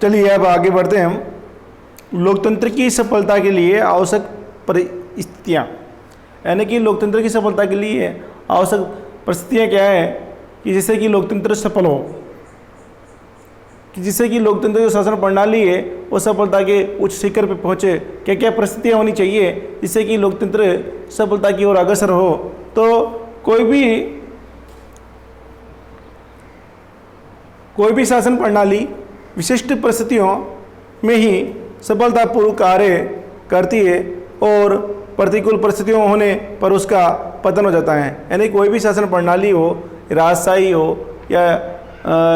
चलिए अब आगे बढ़ते हैं हम। लोकतंत्र की सफलता के लिए आवश्यक परिस्थितियाँ, यानी कि लोकतंत्र की सफलता के लिए आवश्यक परिस्थितियाँ क्या है कि जिससे कि लोकतंत्र सफल हो, कि जिससे कि लोकतंत्र जो शासन प्रणाली है वो सफलता के उच्च शिखर पर पहुँचे। क्या क्या परिस्थितियाँ होनी चाहिए जिससे कि लोकतंत्र सफलता की ओर अग्रसर हो। तो कोई भी शासन प्रणाली विशिष्ट परिस्थितियों में ही सफलतापूर्वक कार्य करती है और प्रतिकूल परिस्थितियों होने पर उसका पतन हो जाता है। यानी कोई भी शासन प्रणाली हो, राजशाही हो या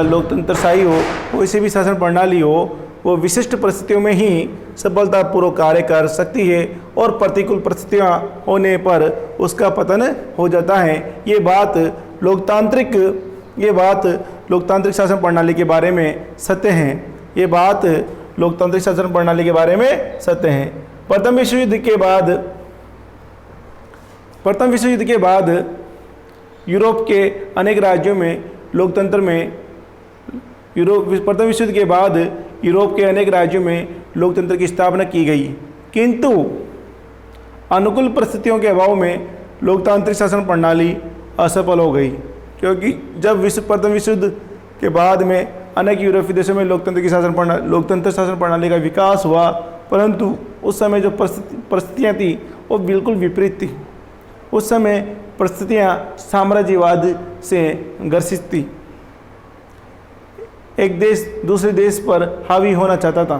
लोकतंत्रशाही हो, कोई सी भी शासन प्रणाली हो, वो विशिष्ट परिस्थितियों में ही सफलतापूर्व कार्य कर सकती है और प्रतिकूल परिस्थितियाँ होने पर उसका पतन हो जाता है। ये बात लोकतांत्रिक शासन प्रणाली के बारे में सत्य हैं। ये बात लोकतांत्रिक शासन प्रणाली के बारे में सत्य हैं। प्रथम विश्व युद्ध के बाद यूरोप के अनेक राज्यों में लोकतंत्र की स्थापना की गई, किंतु अनुकूल परिस्थितियों के अभाव में लोकतांत्रिक शासन प्रणाली असफल हो गई। क्योंकि जब प्रथम विश्व युद्ध के बाद में अनेक यूरोपीय देशों में लोकतंत्र शासन प्रणाली का विकास हुआ, परंतु उस समय जो परिस्थितियाँ थी वो बिल्कुल विपरीत थी। उस समय परिस्थितियाँ साम्राज्यवाद से ग्रसित थी। एक देश दूसरे देश पर हावी होना चाहता था।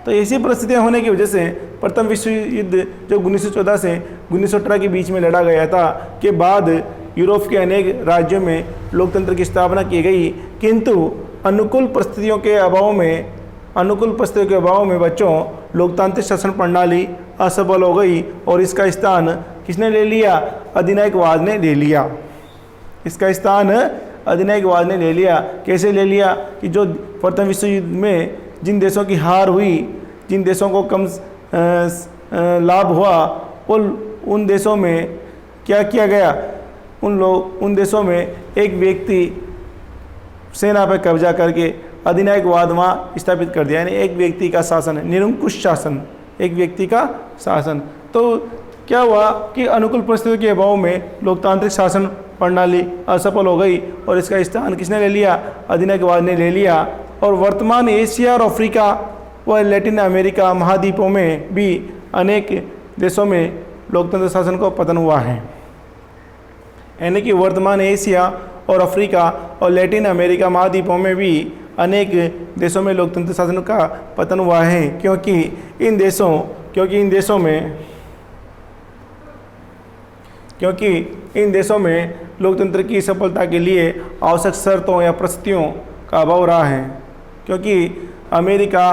तो ऐसी परिस्थितियाँ होने की वजह से प्रथम विश्व युद्ध जो 1914 से 1918 के बीच में लड़ा गया था के बाद यूरोप के अनेक राज्यों में लोकतंत्र की स्थापना की गई, किंतु अनुकूल परिस्थितियों के अभाव में बच्चों लोकतांत्रिक शासन प्रणाली असफल हो गई और इसका स्थान किसने ले लिया? अधिनायकवाद ने ले लिया। इसका स्थान अधिनायकवाद ने ले लिया। कैसे ले लिया? कि जो प्रथम विश्व युद्ध में जिन देशों की हार हुई, जिन देशों को कम लाभ हुआ, उन देशों में क्या किया गया? उन देशों में एक व्यक्ति सेना पर कब्जा करके अधिनायकवाद वहाँ स्थापित कर दिया। यानी एक व्यक्ति का शासन, निरंकुश शासन, एक व्यक्ति का शासन। तो क्या हुआ कि अनुकूल परिस्थितियों के अभाव में लोकतांत्रिक शासन प्रणाली असफल हो गई और इसका स्थान किसने ले लिया? अधिनायकवाद ने ले लिया। और वर्तमान एशिया और अफ्रीका व लैटिन अमेरिका महाद्वीपों में भी अनेक देशों में लोकतंत्र शासन का पतन हुआ है। यानी कि वर्तमान एशिया और अफ्रीका और लैटिन अमेरिका महाद्वीपों में भी अनेक देशों में लोकतंत्र शासन का पतन हुआ है, क्योंकि इन देशों में लोकतंत्र की सफलता के लिए आवश्यक शर्तों या परिस्थितियों का अभाव रहा है। क्योंकि अमेरिका,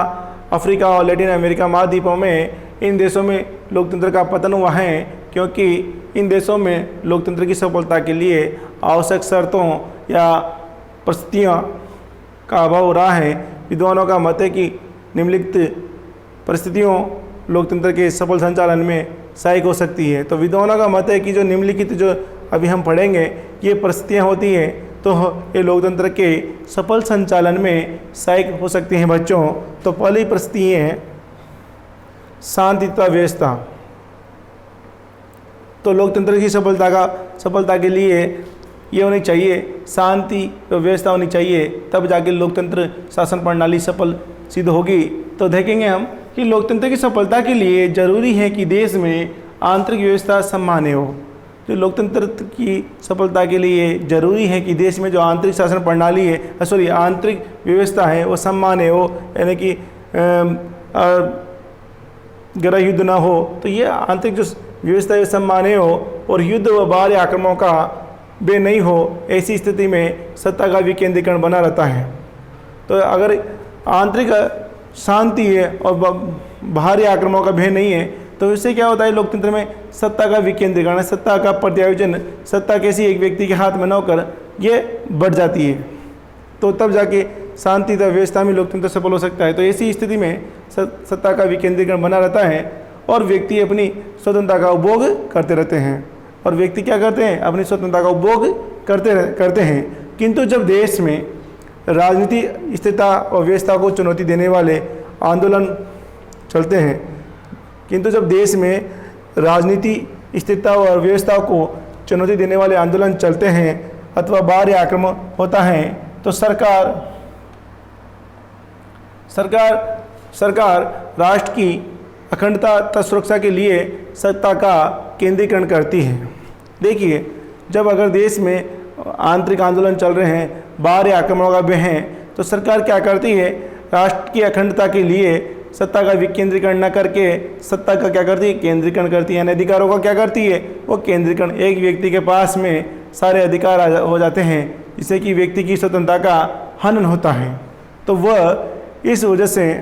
अफ्रीका और लैटिन अमेरिका महाद्वीपों में इन देशों में लोकतंत्र का पतन हुआ है, क्योंकि इन देशों में लोकतंत्र की सफलता के लिए आवश्यक शर्तों या परिस्थितियों का अभाव रहा है। विद्वानों का मत है कि निम्नलिखित परिस्थितियों लोकतंत्र के सफल संचालन में सहायक हो सकती है। तो विद्वानों का मत है कि जो निम्नलिखित जो अभी हम पढ़ेंगे ये परिस्थितियाँ होती हैं तो ये लोकतंत्र के सफल संचालन में सहायक हो सकती हैं बच्चों। तो पहली परिस्थिति है शांति तथा व्यवस्था। तो लोकतंत्र की सफलता के लिए ये होनी चाहिए, शांति और व्यवस्था होनी चाहिए, तब जाके लोकतंत्र शासन प्रणाली सफल सिद्ध होगी। तो देखेंगे हम कि लोकतंत्र की सफलता के लिए जरूरी है कि देश में आंतरिक व्यवस्था सम्मान्य हो। जो लोकतंत्र की सफलता के लिए जरूरी है कि देश में जो आंतरिक शासन प्रणाली है, आंतरिक व्यवस्था है वो सम्मान्य हो, यानी कि गृह युद्ध ना हो। तो ये आंतरिक जो व्यवस्था है सम्मान्य हो और युद्ध व बाह्य आक्रमणों का बे नहीं हो। ऐसी स्थिति में सत्ता का विकेंद्रीकरण बना रहता है। तो अगर आंतरिक शांति है और बाहरी आक्रमणों का भय नहीं है तो इससे क्या होता है? लोकतंत्र में सत्ता का विकेंद्रीकरण, सत्ता का प्रत्यायोजन, सत्ता किसी एक व्यक्ति के हाथ में न होकर ये बढ़ जाती है। तो तब जाके शांति तथा व्यवस्था में लोकतंत्र सफल हो सकता है। तो ऐसी स्थिति में सत्ता का विकेंद्रीकरण बना रहता है और व्यक्ति अपनी स्वतंत्रता का उपभोग करते रहते हैं। और व्यक्ति क्या करते हैं? अपनी स्वतंत्रता का उपभोग करते हैं। किंतु जब देश में राजनीति स्थिरता और व्यवस्था को चुनौती देने वाले आंदोलन चलते हैं। किंतु जब देश में राजनीति स्थिरता और व्यवस्था को चुनौती देने वाले आंदोलन चलते हैं अथवा बाहरी आक्रमण होता है तो सरकार राष्ट्र की अखंडता तथा सुरक्षा के लिए सत्ता का केंद्रीकरण करती है। देखिए, जब अगर देश में आंतरिक आंदोलन चल रहे हैं, बाहरी आक्रमणों का भय है, तो सरकार क्या करती है, राष्ट्र की अखंडता के लिए सत्ता का विकेंद्रीकरण न करके सत्ता का क्या करती है, केंद्रीकरण करती है। यानी अधिकारों का क्या करती है, वो केंद्रीकरण। एक व्यक्ति के पास में सारे अधिकार हो जाते हैं, जिससे कि व्यक्ति की स्वतंत्रता का हनन होता है। तो वह इस वजह से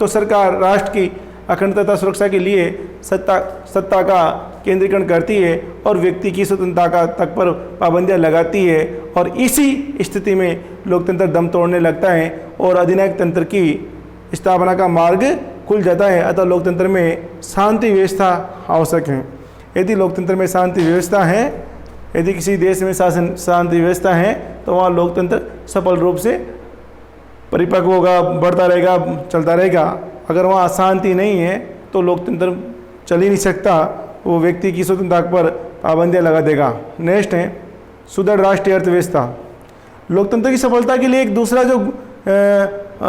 तो सरकार राष्ट्र की अखंडता सुरक्षा के लिए सत्ता का केंद्रीकरण करती है और व्यक्ति की स्वतंत्रता का तक पर पाबंदियां लगाती है। और इसी स्थिति में लोकतंत्र दम तोड़ने लगता है और अधिनायक तंत्र की स्थापना का मार्ग खुल जाता है। अतः लोकतंत्र में शांति व्यवस्था आवश्यक है। यदि लोकतंत्र में शांति व्यवस्था है, यदि किसी देश में शांति व्यवस्था है, तो वहाँ लोकतंत्र सफल रूप से परिपक्व होगा, बढ़ता रहेगा, चलता रहेगा। अगर वहाँ शांति नहीं है तो लोकतंत्र चल ही नहीं सकता, वो व्यक्ति की स्वतंत्रता पर पाबंदियाँ लगा देगा। नेक्स्ट है सुदृढ़ राष्ट्रीय अर्थव्यवस्था। लोकतंत्र की सफलता के लिए एक दूसरा जो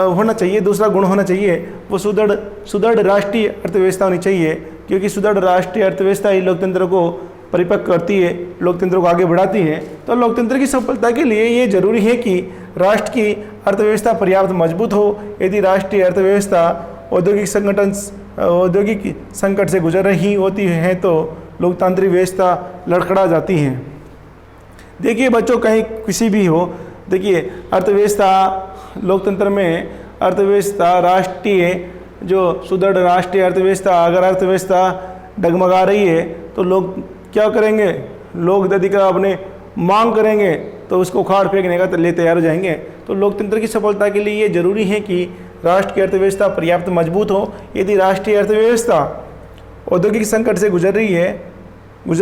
होना चाहिए, दूसरा गुण होना चाहिए, वो सुदृढ़ राष्ट्रीय अर्थव्यवस्था होनी चाहिए। क्योंकि सुदृढ़ राष्ट्रीय अर्थव्यवस्था ही लोकतंत्र को परिपक्व करती है, लोकतंत्र को आगे बढ़ाती है। तो लोकतंत्र की सफलता के लिए ये जरूरी है कि राष्ट्र की अर्थव्यवस्था पर्याप्त मजबूत हो। यदि राष्ट्रीय अर्थव्यवस्था औद्योगिक संकट से गुजर रही होती है तो लोकतांत्रिक व्यवस्था लड़खड़ा जाती है। देखिए बच्चों, कहीं किसी भी हो, देखिए अर्थव्यवस्था लोकतंत्र में अर्थव्यवस्था राष्ट्रीय जो सुदृढ़ राष्ट्रीय अर्थव्यवस्था, अगर अर्थव्यवस्था डगमगा रही है तो लोग क्या करेंगे, लोग यदि का अपने मांग करेंगे तो उसको उखाड़ फेंकने का लिए तैयार हो जाएंगे। तो लोकतंत्र की सफलता के लिए ये जरूरी है कि राष्ट्र की अर्थव्यवस्था पर्याप्त मजबूत हो। यदि राष्ट्रीय अर्थव्यवस्था औद्योगिक संकट से गुजर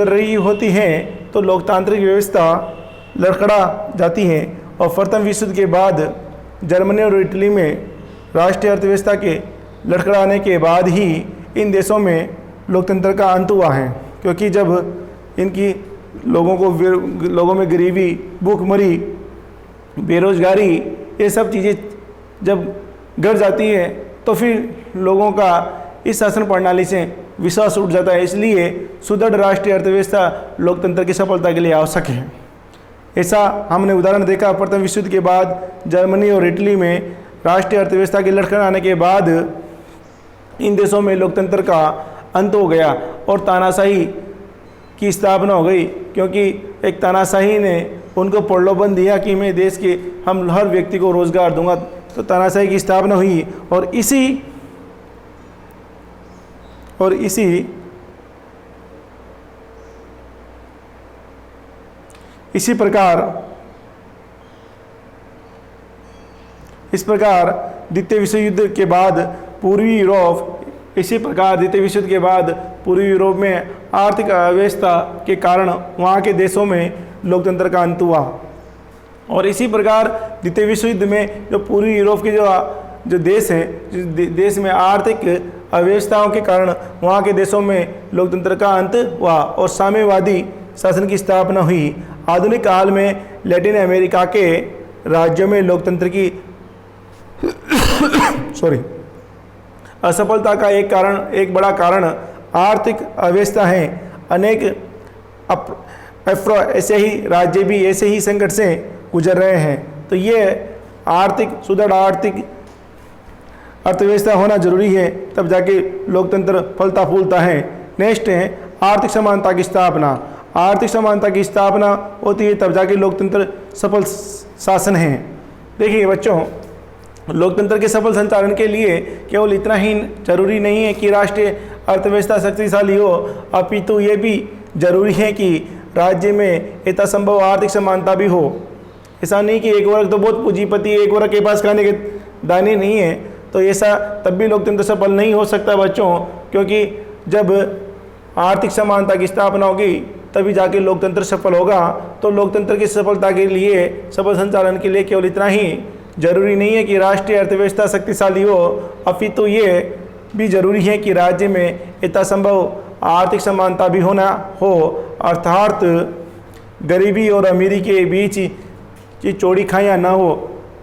रही होती है तो लोकतांत्रिक व्यवस्था लड़खड़ा जाती है। और प्रथम विश्व युद्ध के बाद जर्मनी और इटली में राष्ट्रीय अर्थव्यवस्था के लड़खड़ाने के बाद ही इन देशों में लोकतंत्र का अंत हुआ है। क्योंकि जब इनकी लोगों में गरीबी, भूखमरी, बेरोजगारी, ये सब चीज़ें जब घट जाती है तो फिर लोगों का इस शासन प्रणाली से विश्वास उठ जाता है। इसलिए सुदृढ़ राष्ट्रीय अर्थव्यवस्था लोकतंत्र की सफलता के लिए आवश्यक है। ऐसा हमने उदाहरण देखा, प्रथम विश्व युद्ध के बाद जर्मनी और इटली में राष्ट्रीय अर्थव्यवस्था के लड़खड़ाने के बाद इन देशों में लोकतंत्र का अंत हो गया और तानाशाही की स्थापना हो गई। क्योंकि एक तानाशाही ने उनको प्रलोभन दिया कि मैं देश के हम हर व्यक्ति को रोजगार दूंगा, तो तानाशाही की स्थापना हुई। और इसी प्रकार द्वितीय विश्व युद्ध के बाद पूर्वी यूरोप में आर्थिक अव्यवस्था के कारण वहाँ के देशों में लोकतंत्र का अंत हुआ। और इसी प्रकार द्वितीय विश्व युद्ध में जो पूर्वी यूरोप के जो देश हैं, देश में आर्थिक अव्यवस्थाओं के कारण वहाँ के देशों में लोकतंत्र का अंत हुआ और साम्यवादी शासन की स्थापना हुई। आधुनिक काल में लैटिन अमेरिका के राज्यों में लोकतंत्र की असफलता का एक बड़ा कारण आर्थिक अव्यवस्था है। अनेक ऐसे ही राज्य भी ऐसे ही संकट से गुजर रहे हैं। तो ये सुदृढ़ आर्थिक अर्थव्यवस्था होना जरूरी है, तब जाके लोकतंत्र फलता फूलता है। नेक्स्ट है आर्थिक समानता की स्थापना। आर्थिक समानता की स्थापना होती है तब जाके लोकतंत्र सफल शासन है। देखिए बच्चों, लोकतंत्र के सफल संचालन के लिए केवल इतना ही जरूरी नहीं है कि राष्ट्रीय अर्थव्यवस्था शक्तिशाली हो, अपितु ये भी जरूरी है कि राज्य में यथासंभव आर्थिक समानता भी हो। ऐसा नहीं कि एक वर्ग तो बहुत पूंजीपति, एक वर्ग के पास खाने के दाने नहीं है, तो ऐसा तब भी लोकतंत्र सफल नहीं हो सकता बच्चों। क्योंकि जब आर्थिक समानता की स्थापना होगी तभी जाके लोकतंत्र सफल होगा। तो लोकतंत्र की सफलता के लिए, सफल संचालन के लिए केवल इतना ही जरूरी नहीं है कि राष्ट्रीय अर्थव्यवस्था शक्तिशाली हो, अपितु ये भी जरूरी है कि राज्य में यथासंभव आर्थिक समानता भी होना हो, अर्थात गरीबी और अमीरी के बीच की चौड़ी खाइयाँ ना हो,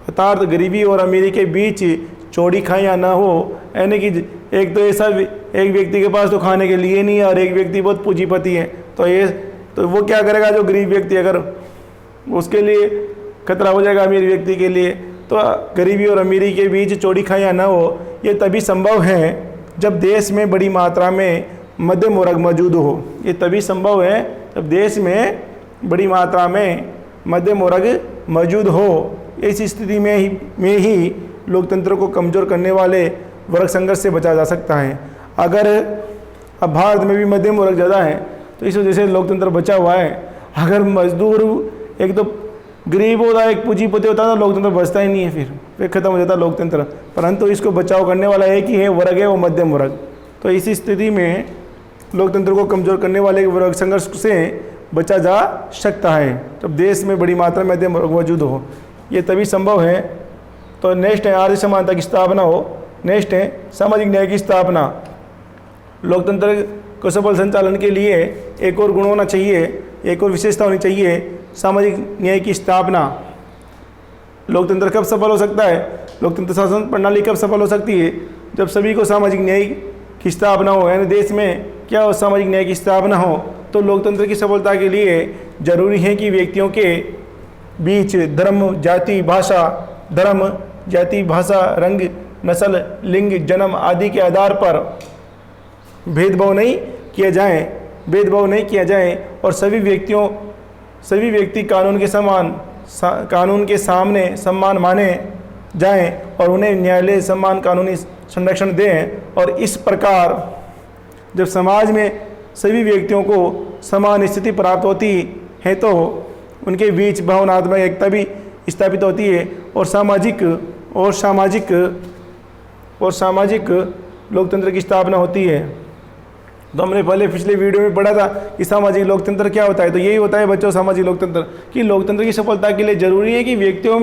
अर्थात गरीबी और अमीरी के बीच चौड़ी खाइयाँ ना हो। यानी कि एक तो ऐसा एक व्यक्ति के पास तो खाने के लिए नहीं है और एक व्यक्ति बहुत पूंजीपति है, तो वो क्या करेगा? जो गरीब व्यक्ति, अगर उसके लिए खतरा हो जाएगा अमीर व्यक्ति के लिए। तो गरीबी और अमीरी के बीच चौड़ी खाइयाँ ना हो, ये तभी संभव है जब देश में बड़ी मात्रा में मध्यम वर्ग मौजूद हो। ये तभी संभव है जब देश में बड़ी मात्रा में मध्यम वर्ग मौजूद हो। इस स्थिति में ही लोकतंत्र को कमज़ोर करने वाले वर्ग संघर्ष से बचा जा सकता है। अगर अब भारत में भी मध्यम वर्ग ज़्यादा है तो इस वजह से लोकतंत्र बचा हुआ है। अगर मजदूर एक तो गरीब होता है, एक पूंजीपति होता है, तो लोकतंत्र बचता ही नहीं है, फिर खत्म हो जाता है लोकतंत्र। परंतु इसको बचाव करने वाला एक ही है, वर्ग है, वो मध्यम वर्ग। तो इस स्थिति में लोकतंत्र को कमज़ोर करने वाले वर्ग संघर्ष से बचा जा सकता है जब देश में बड़ी मात्रा में मध्यम वर्ग मौजूद हो। ये तभी संभव है। तो नेक्स्ट है आर्थिक समानता की स्थापना हो। नेक्स्ट है सामाजिक न्याय की स्थापना। लोकतंत्र को सफल संचालन के लिए एक और गुण होना चाहिए, एक और विशेषता होनी चाहिए, सामाजिक न्याय की स्थापना। लोकतंत्र कब सफल हो सकता है? लोकतंत्र शासन प्रणाली कब सफल हो सकती है? जब सभी को सामाजिक न्याय की स्थापना हो, यानी देश में क्या हो, सामाजिक न्याय की स्थापना हो। तो लोकतंत्र की सफलता के लिए जरूरी है कि व्यक्तियों के बीच धर्म, जाति, भाषा, रंग, नस्ल, लिंग, जन्म आदि के आधार पर भेदभाव नहीं किया जाए और सभी व्यक्ति कानून के सामने सम्मान माने जाएं और उन्हें न्यायालय सम्मान कानूनी संरक्षण दें। और इस प्रकार जब समाज में सभी व्यक्तियों को समान स्थिति प्राप्त होती है तो उनके बीच भावनात्मक एकता भी स्थापित होती है और सामाजिक लोकतंत्र की स्थापना होती है। तो हमने पहले पिछले वीडियो में पढ़ा था कि सामाजिक लोकतंत्र क्या होता है। तो यही होता है बच्चों सामाजिक लोकतंत्र, कि लोकतंत्र की सफलता के लिए जरूरी है कि व्यक्तियों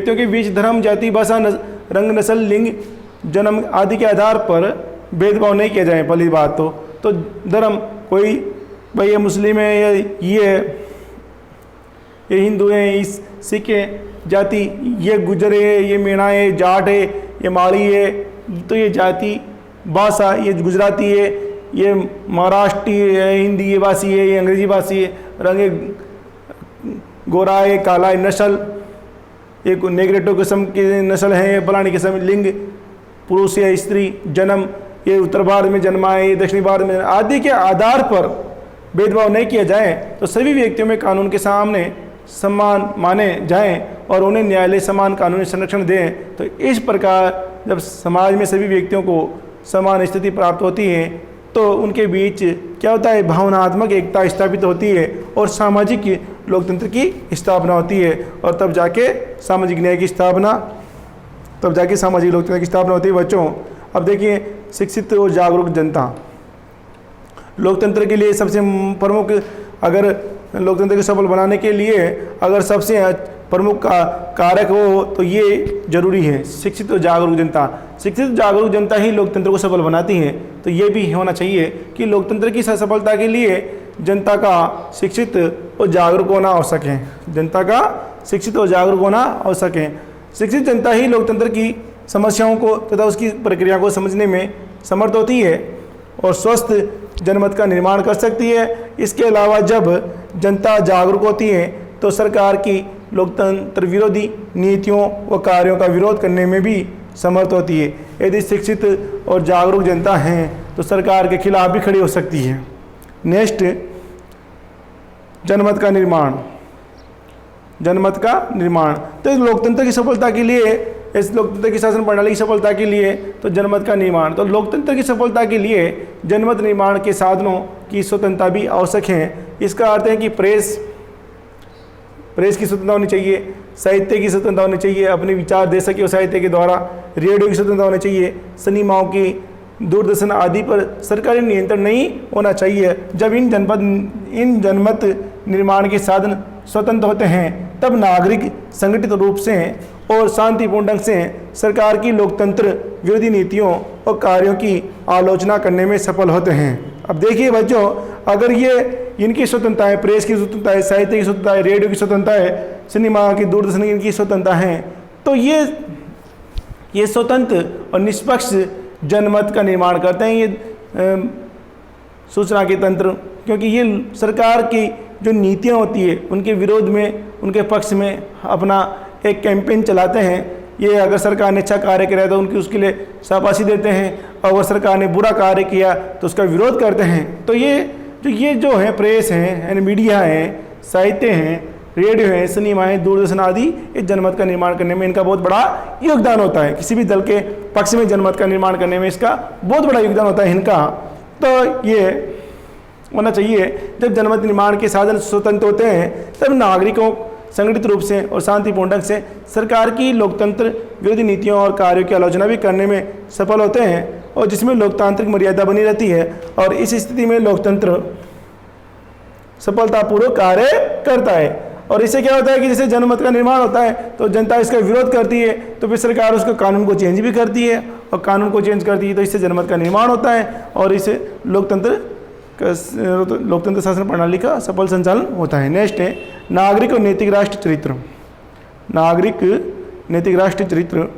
के बीच धर्म, जाति, भाषा, रंग, नस्ल, लिंग, जन्म आदि के आधार पर भेदभाव नहीं किया जाए। पहली बात तो धर्म, कोई भाई ये मुस्लिम है या ये हिंदू है, इस सिख है, जाति ये गुजर है, ये मीणा है, जाट है, ये माड़ी है, तो ये जाति, भाषा ये गुजराती है, ये महाराष्ट्री है, हिंदी ये भाषी है, ये अंग्रेजी भाषी है, रंग गोरा है, काला है, नस्ल ये नेग्रेटो किस्म की नस्ल है, फलानी किस्म, लिंग पुरुष या स्त्री, जन्म ये उत्तर भारत में जन्मा है, ये दक्षिणी भारत में, आदि के आधार पर भेदभाव नहीं किया जाए तो सभी व्यक्तियों में कानून के सामने सम्मान माने जाएं और उन्हें न्यायालय समान कानूनी संरक्षण दें। तो इस प्रकार जब समाज में सभी व्यक्तियों को समान स्थिति प्राप्त होती है तो उनके बीच क्या होता है, भावनात्मक एकता स्थापित होती है और सामाजिक लोकतंत्र की स्थापना होती है और तब जाके सामाजिक न्याय की स्थापना, तब जाके सामाजिक लोकतंत्र की स्थापना होती है। बच्चों अब देखिए, शिक्षित और जागरूक जनता लोकतंत्र के लिए सबसे प्रमुख, अगर लोकतंत्र को सफल बनाने के लिए अगर सबसे प्रमुख कारक हो तो ये जरूरी है, शिक्षित और जागरूक जनता। शिक्षित और जागरूक जनता ही लोकतंत्र को सफल बनाती है। तो ये भी होना चाहिए कि लोकतंत्र की सफलता के लिए जनता का शिक्षित और जागरूक होना आवश्यक है। जनता का शिक्षित और जागरूक होना आवश्यक है। शिक्षित जनता ही लोकतंत्र की समस्याओं को तथा उसकी प्रक्रिया को समझने में समर्थ होती है और स्वस्थ जनमत का निर्माण कर सकती है। इसके अलावा जब जनता जागरूक होती है तो सरकार की लोकतंत्र विरोधी नीतियों व कार्यों का विरोध करने में भी समर्थ होती है। यदि शिक्षित और जागरूक जनता है तो सरकार के खिलाफ भी खड़ी हो सकती है। नेक्स्ट, जनमत का निर्माण। जनमत का निर्माण तो लोकतंत्र की सफलता के लिए, इस लोकतंत्र की शासन प्रणाली की सफलता के लिए तो जनमत का निर्माण, तो लोकतंत्र की सफलता के लिए जनमत निर्माण के साधनों की स्वतंत्रता भी आवश्यक है। इसका अर्थ है कि प्रेस की स्वतंत्रता होनी चाहिए, साहित्य की स्वतंत्रता होनी चाहिए, अपने विचार दे सके साहित्य के द्वारा, रेडियो की स्वतंत्रता होनी चाहिए, सिनेमाओं की दूरदर्शन आदि पर सरकारी नियंत्रण नहीं होना चाहिए। जब इन जनमत निर्माण के साधन स्वतंत्र होते हैं तब नागरिक संगठित रूप से और शांतिपूर्ण ढंग से सरकार की लोकतंत्र विरोधी नीतियों और कार्यों की आलोचना करने में सफल होते हैं। अब देखिए बच्चों, अगर ये इनकी स्वतंत्रता है, प्रेस की स्वतंत्रता है, साहित्य की स्वतंत्रता है, रेडियो की स्वतंत्रता है, सिनेमा की, दूरदर्शन की इनकी स्वतंत्रता है, तो ये स्वतंत्र और निष्पक्ष जनमत का निर्माण करते हैं, ये सूचना के तंत्र, क्योंकि ये सरकार की जो नीतियाँ होती है उनके विरोध में, उनके पक्ष में अपना एक कैंपेन चलाते हैं। ये अगर सरकार ने अच्छा कार्य किया तो उनकी उसके लिए शाबाशी देते हैं, और अगर सरकार ने बुरा कार्य किया तो उसका विरोध करते हैं। तो ये जो है प्रेस है, मीडिया है, साहित्य है, रेडियो है, सिनेमा है, दूरदर्शन आदि, इस जनमत का निर्माण करने में इनका बहुत बड़ा योगदान होता है। किसी भी दल के पक्ष में जनमत का निर्माण करने में इसका बहुत बड़ा योगदान होता है इनका। तो ये होना चाहिए, जब जनमत निर्माण के साधन स्वतंत्र होते हैं तब नागरिकों संगठित रूप से और शांतिपूर्ण ढंग से सरकार की लोकतंत्र विरोधी नीतियों और कार्यों की आलोचना भी करने में सफल होते हैं, और जिसमें लोकतांत्रिक मर्यादा बनी रहती है। और इस स्थिति में लोकतंत्र सफलतापूर्वक कार्य करता है। और इससे क्या होता है कि जैसे जनमत का निर्माण होता है तो जनता इसका विरोध करती है, तो फिर सरकार उसको कानून को चेंज भी करती है, और कानून को चेंज करती है तो इससे जनमत का निर्माण होता है, और इससे लोकतंत्र शासन प्रणाली का सफल संचालन होता है। नेक्स्ट है नागरिक और नैतिक राष्ट्र चरित्र। नागरिक नैतिक राष्ट्र चरित्र।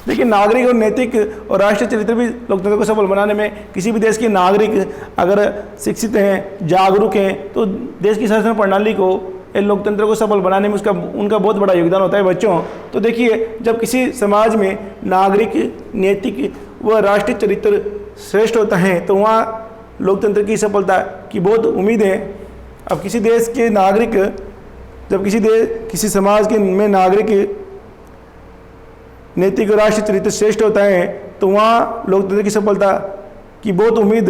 देखिए, नागरिक और नैतिक और राष्ट्र चरित्र भी लोकतंत्र को सफल बनाने में, किसी भी देश के नागरिक अगर शिक्षित हैं, जागरूक हैं, तो देश की शासन प्रणाली को, लोकतंत्र को सफल बनाने में उनका बहुत बड़ा योगदान होता है बच्चों। तो देखिए, जब किसी समाज में नागरिक, नैतिक व राष्ट्रीय चरित्र श्रेष्ठ होता है तो वहाँ लोकतंत्र की सफलता की बहुत उम्मीद है। अब किसी देश के नागरिक, जब किसी समाज के में नागरिक, नैतिक और राष्ट्रीय चरित्र श्रेष्ठ होता है तो वहाँ लोकतंत्र की सफलता की बहुत उम्मीद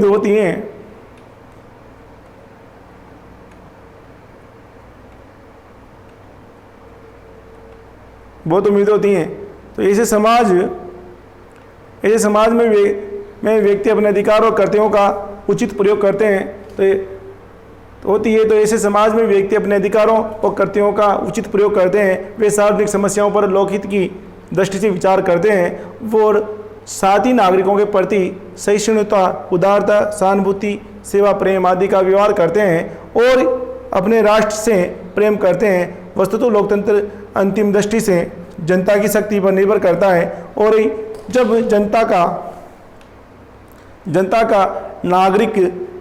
होती है। बहुत उम्मीद होती हैं। तो ऐसे समाज में व्यक्ति अपने अधिकार और कर्तव्यों का उचित प्रयोग करते हैं। तो होती है, तो ऐसे समाज में व्यक्ति अपने अधिकारों और कर्तव्यों का उचित प्रयोग करते हैं। वे सार्वजनिक समस्याओं पर लोकहित की दृष्टि से विचार करते हैं और साथ ही नागरिकों के प्रति सहिष्णुता, उदारता, सहानुभूति, सेवा, प्रेम आदि का व्यवहार करते हैं और अपने राष्ट्र से प्रेम करते हैं। वस्तुतः लोकतंत्र अंतिम दृष्टि से जनता की शक्ति पर निर्भर करता है, और जब जनता का नागरिक,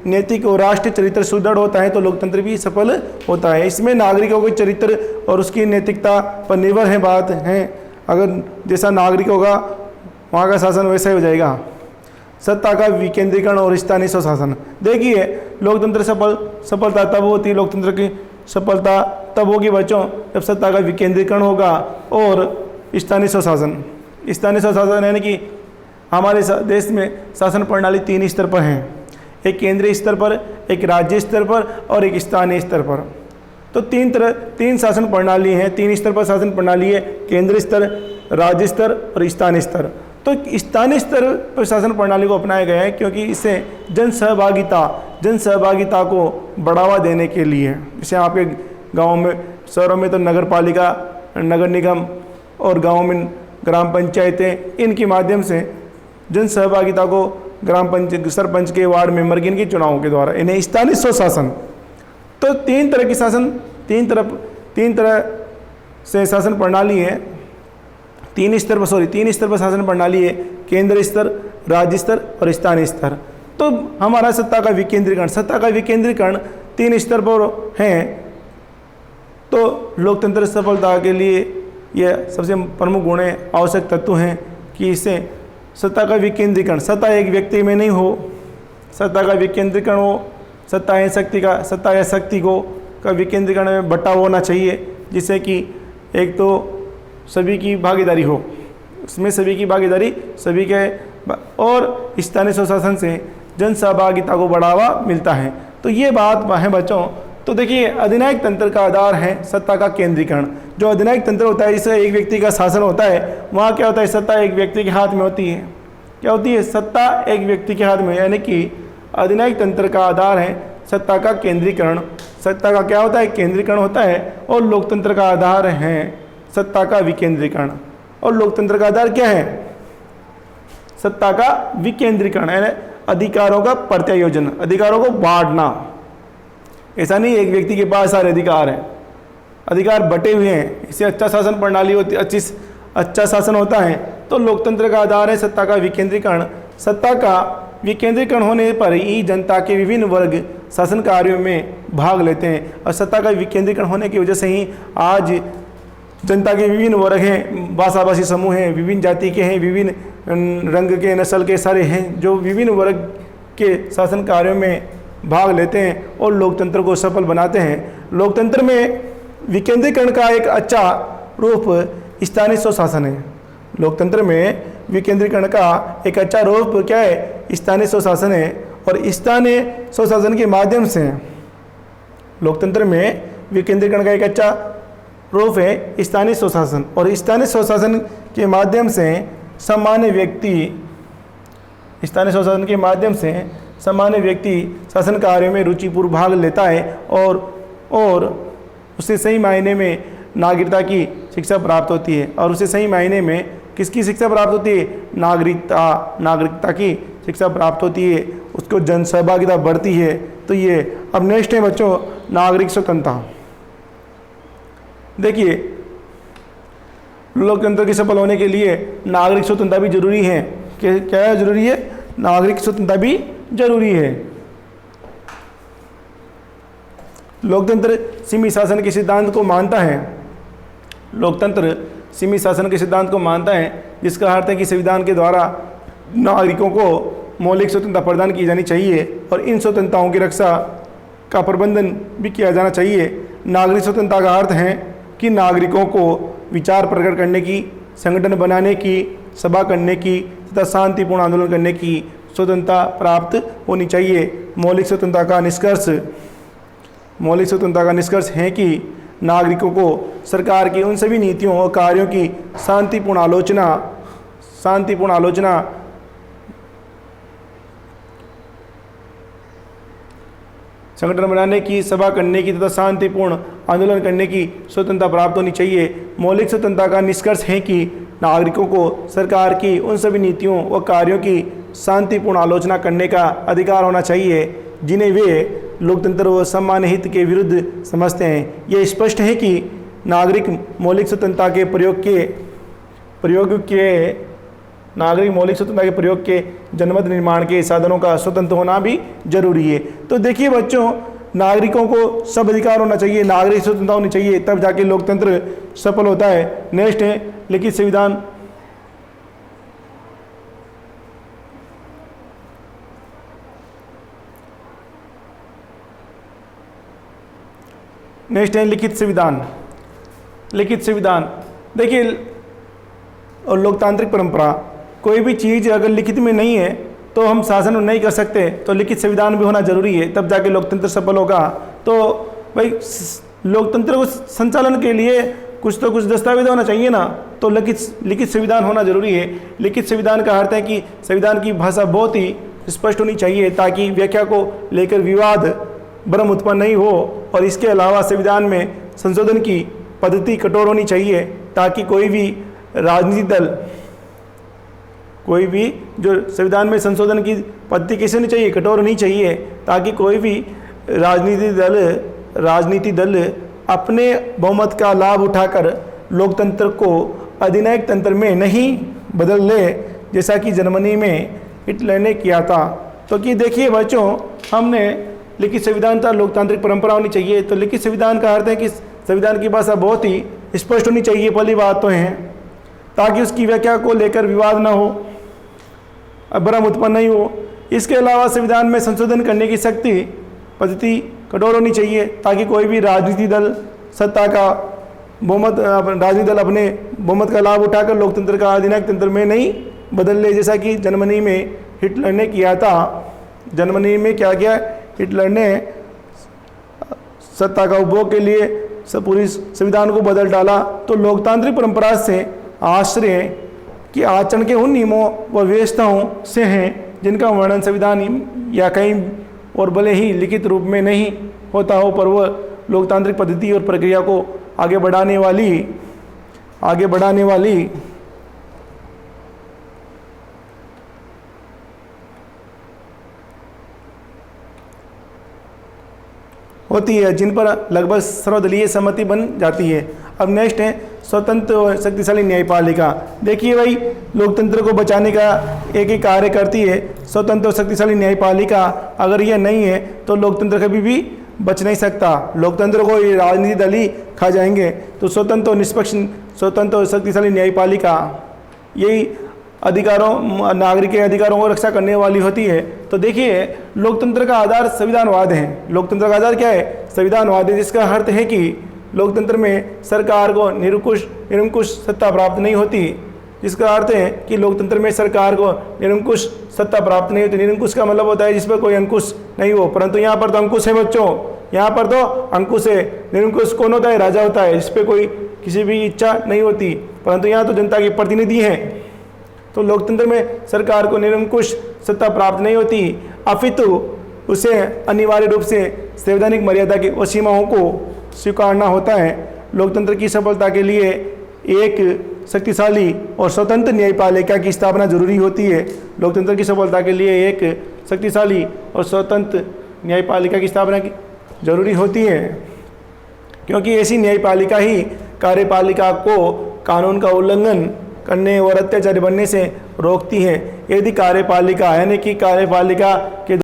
नैतिक और राष्ट्रीय चरित्र सुदृढ़ होता है तो लोकतंत्र भी सफल होता है। इसमें नागरिकों के चरित्र और उसकी नैतिकता पर निर्भर है बात है। अगर जैसा नागरिक होगा वहाँ का शासन वैसा ही हो जाएगा। सत्ता का विकेंद्रीकरण और स्थानीय स्वशासन। देखिए, लोकतंत्र सफलता तब होती है, लोकतंत्र की सफलता तब होगी बच्चों जब सत्ता का विकेंद्रीकरण होगा और स्थानीय स्वशासन। स्थानीय स्वशासन यानी कि हमारे देश में शासन प्रणाली 3 स्तर पर है, एक केंद्रीय स्तर पर, एक राज्य स्तर पर और एक स्थानीय स्तर पर। तो 3 शासन प्रणाली हैं, 3 स्तर पर शासन प्रणाली है, केंद्रीय स्तर, राज्य स्तर और स्थानीय स्तर। तो स्थानीय स्तर पर शासन प्रणाली को अपनाया गया है क्योंकि इससे जन सहभागिता को बढ़ावा देने के लिए, जैसे आपके गाँव में, शहरों में तो नगर पालिका, नगर निगम और गाँव में ग्राम पंचायतें, इनके माध्यम से जन सहभागिता को सरपंच के, वार्ड मेंबर के, इनके चुनावों के द्वारा इन्हें स्थानीय स्वशासन। तो 3 तरह की शासन, 3 तरह से शासन प्रणाली है, 3 स्तर पर शासन प्रणाली है, केंद्र स्तर, राज्य स्तर और स्थानीय स्तर। तो हमारा सत्ता का विकेंद्रीकरण 3 स्तर पर है। तो लोकतंत्र सफलता के लिए यह सबसे प्रमुख गुण है, आवश्यक तत्व हैं कि इससे सत्ता का विकेंद्रीकरण, सत्ता एक व्यक्ति में नहीं हो, सत्ता का विकेंद्रीकरण हो, सत्ता या शक्ति का विकेंद्रीकरण में बंटाव होना चाहिए, जिससे कि एक तो सभी की भागीदारी हो, उसमें सभी की भागीदारी, सभी के और स्थानीय स्वशासन से जन सहभागिता को बढ़ावा मिलता है। तो ये बात है बच्चों। तो देखिए अधिनायक तंत्र का आधार है सत्ता का केंद्रीकरण। जो अधिनायक तंत्र होता है, जिससे एक व्यक्ति का शासन होता है, वहाँ क्या होता है, सत्ता एक व्यक्ति के हाथ में होती है। क्या होती है, सत्ता एक व्यक्ति के हाथ में, यानी कि अधिनायक तंत्र का आधार है सत्ता का केंद्रीकरण। सत्ता का क्या होता है, केंद्रीकरण होता है। और लोकतंत्र का आधार है सत्ता का विकेंद्रीकरण। और लोकतंत्र का आधार क्या है, सत्ता का विकेंद्रीकरण, यानी अधिकारों का प्रत्यायोजन, अधिकारों को बांटना। ऐसा नहीं एक व्यक्ति के पास सारे अधिकार हैं, अधिकार बटे हुए हैं, इससे अच्छा शासन प्रणाली होती, अच्छा शासन होता है। तो लोकतंत्र का आधार है सत्ता का विकेंद्रीकरण। सत्ता का विकेंद्रीकरण होने पर ही जनता के विभिन्न वर्ग शासन कार्यों में भाग लेते हैं। और सत्ता का विकेंद्रीकरण होने की वजह से ही आज जनता के विभिन्न वर्ग हैं, भाषाभाषी समूह हैं, विभिन्न जाति के हैं, विभिन्न रंग के, नस्ल के सारे हैं, जो विभिन्न वर्ग के शासन कार्यों में भाग लेते हैं और लोकतंत्र को सफल बनाते हैं। लोकतंत्र में विकेंद्रीकरण का एक अच्छा रूप स्थानीय स्वशासन है। लोकतंत्र में विकेंद्रीकरण का एक अच्छा रूप क्या है, स्थानीय स्वशासन है। और स्थानीय स्वशासन के माध्यम से लोकतंत्र में विकेंद्रीकरण का एक अच्छा रूप है स्थानीय स्वशासन। और स्थानीय स्वशासन के माध्यम से सामान्य व्यक्ति, स्थानीय स्वशासन के माध्यम से सामान्य व्यक्ति शासन कार्यों में रुचिपूर्वक भाग लेता है और उसे सही मायने में नागरिकता की शिक्षा प्राप्त होती है। और उसे सही मायने में किसकी शिक्षा प्राप्त होती है, नागरिकता की शिक्षा प्राप्त होती है, उसको जन सहभागिता बढ़ती है। तो ये अब नेक्स्ट है बच्चों, नागरिक स्वतंत्रता। देखिए लोकतंत्र के सफल होने के लिए नागरिक स्वतंत्रता भी जरूरी है। क्या जरूरी है, नागरिक स्वतंत्रता भी जरूरी है। लोकतंत्र सीमित शासन के सिद्धांत को मानता है। लोकतंत्र सीमित शासन के सिद्धांत को मानता है, जिसका अर्थ है कि संविधान के द्वारा नागरिकों को मौलिक स्वतंत्रता प्रदान की जानी चाहिए और इन स्वतंत्रताओं की रक्षा का प्रबंधन भी किया जाना चाहिए। नागरिक स्वतंत्रता का अर्थ है कि नागरिकों को विचार प्रकट करने की, संगठन बनाने की, सभा करने की तथा शांतिपूर्ण आंदोलन करने की स्वतंत्रता प्राप्त होनी चाहिए। मौलिक स्वतंत्रता का निष्कर्ष है कि नागरिकों को सरकार की उन सभी नीतियों और कार्यों की शांतिपूर्ण आलोचना संगठन बनाने की, सभा करने की तथा शांतिपूर्ण आंदोलन करने की स्वतंत्रता प्राप्त होनी चाहिए। मौलिक स्वतंत्रता का निष्कर्ष है कि नागरिकों को सरकार की उन सभी नीतियों व कार्यों की शांतिपूर्ण आलोचना करने का अधिकार होना चाहिए जिन्हें वे लोकतंत्र व सामान्य हित के विरुद्ध समझते हैं। यह स्पष्ट है कि नागरिक मौलिक स्वतंत्रता के प्रयोग के जनमत निर्माण के साधनों का स्वतंत्र होना भी जरूरी है। तो देखिए बच्चों, नागरिकों को सब अधिकार होना चाहिए, नागरिक स्वतंत्रता होनी चाहिए, तब जाके लोकतंत्र सफल होता है। नेक्स्ट है लिखित संविधान। लिखित संविधान देखिए, और लोकतांत्रिक परंपरा, कोई भी चीज़ अगर लिखित में नहीं है तो हम शासन नहीं कर सकते, तो लिखित संविधान भी होना जरूरी है, तब जाके लोकतंत्र सफल होगा। तो भाई लोकतंत्र को संचालन के लिए कुछ तो कुछ दस्तावेज होना चाहिए ना, तो लिखित संविधान होना जरूरी है। लिखित संविधान का अर्थ है कि संविधान की भाषा बहुत ही स्पष्ट होनी चाहिए ताकि व्याख्या को लेकर विवाद भ्रम उत्पन्न नहीं हो। और इसके अलावा संविधान में संशोधन की पद्धति कठोर होनी चाहिए ताकि कोई भी राजनीतिक दल, कोई भी जो संविधान में संशोधन की पद्धति कैसे होनी चाहिए, कठोर होनी चाहिए ताकि कोई भी राजनीतिक दल अपने बहुमत का लाभ उठाकर लोकतंत्र को अधिनायक तंत्र में नहीं बदल ले, जैसा कि जर्मनी में हिटलर ने किया था। तो कि देखिए बच्चों, हमने लिखित संविधान था, लोकतांत्रिक परंपरा होनी चाहिए। तो लिखित संविधान का अर्थ है कि संविधान की भाषा बहुत ही स्पष्ट होनी चाहिए, पहली बात तो है, ताकि उसकी व्याख्या को लेकर विवाद ना हो, भ्रम उत्पन्न नहीं हो। इसके अलावा संविधान में संशोधन करने की पद्धति कठोर होनी चाहिए ताकि कोई भी राजनीतिक दल सत्ता का बहुमत राजनीतिक दल अपने बहुमत का लाभ उठाकर लोकतंत्र का अधिनायक तंत्र में नहीं बदल ले, जैसा कि जर्मनी में हिटलर ने किया था। जर्मनी में क्या किया, हिटलर ने सत्ता का उपभोग के लिए पूरी संविधान को बदल डाला। तो लोकतांत्रिक परंपरा से आश्रय कि आचरण के उन नियमों व व्यवस्थाओं से हैं जिनका वर्णन संविधान या कहीं और भले ही लिखित रूप में नहीं होता हो, पर वह लोकतांत्रिक पद्धति और प्रक्रिया को आगे बढ़ाने वाली होती है, जिन पर लगभग सर्वदलीय सहमति बन जाती है। अब नेक्स्ट है स्वतंत्र और शक्तिशाली न्यायपालिका। देखिए भाई, लोकतंत्र को बचाने का एक ही कार्य करती है स्वतंत्र और शक्तिशाली न्यायपालिका। अगर यह नहीं है तो लोकतंत्र कभी भी बच नहीं सकता। लोकतंत्र को ये राजनीतिक दल ही खा जाएंगे। तो स्वतंत्र और निष्पक्ष, स्वतंत्र और शक्तिशाली न्यायपालिका यही अधिकारों, नागरिक के अधिकारों को रक्षा करने वाली होती है। तो देखिए, लोकतंत्र का आधार संविधानवाद है। लोकतंत्र का आधार क्या है? संविधानवाद है, जिसका अर्थ है कि लोकतंत्र में सरकार को निरंकुश सत्ता प्राप्त नहीं होती। जिसका अर्थ है कि लोकतंत्र में सरकार को निरंकुश सत्ता प्राप्त नहीं होती। निरंकुश का मतलब होता है जिस पर कोई अंकुश नहीं हो, परंतु यहाँ पर तो अंकुश है बच्चों, यहाँ पर तो अंकुश है। निरंकुश कौन होता है? राजा होता है, जिस पर कोई किसी भी इच्छा नहीं होती, परंतु यहाँ तो जनता के प्रतिनिधि हैं। तो लोकतंत्र में सरकार को निरंकुश सत्ता प्राप्त नहीं होती, अपितु उसे अनिवार्य रूप से संवैधानिक मर्यादा की व सीमाओं को स्वीकारना होता है। लोकतंत्र की सफलता के लिए एक शक्तिशाली और स्वतंत्र न्यायपालिका की स्थापना जरूरी होती है। लोकतंत्र की सफलता के लिए एक शक्तिशाली और स्वतंत्र न्यायपालिका की स्थापना जरूरी होती है, क्योंकि ऐसी न्यायपालिका ही कार्यपालिका को कानून का उल्लंघन करने और अत्याचारी बनने से रोकती है। यदि कार्यपालिका यानी कि कार्यपालिका के